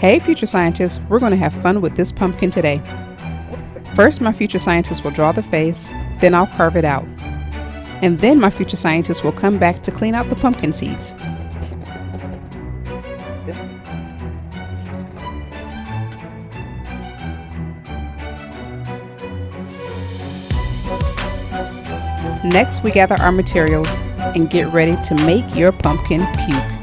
Hey future scientists, we're going to have fun with this pumpkin today. First, my future scientist will draw the face, then I'll carve it out. And then my future scientist will come back to clean out the pumpkin seeds. Next, we gather our materials and get ready to make your pumpkin puke.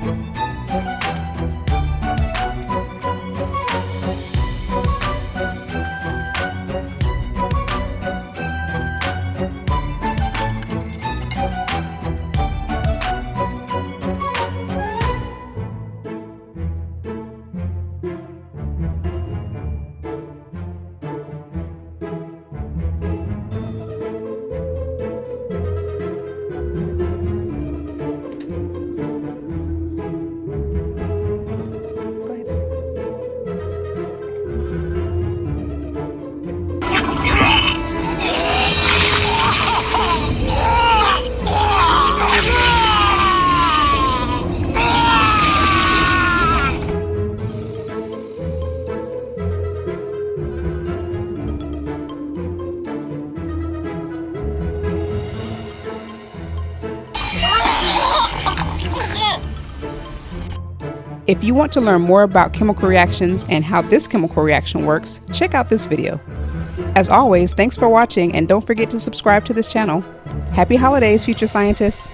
If you want to learn more about chemical reactions and how this chemical reaction works, check out this video. As always, thanks for watching and don't forget to subscribe to this channel. Happy holidays, future scientists!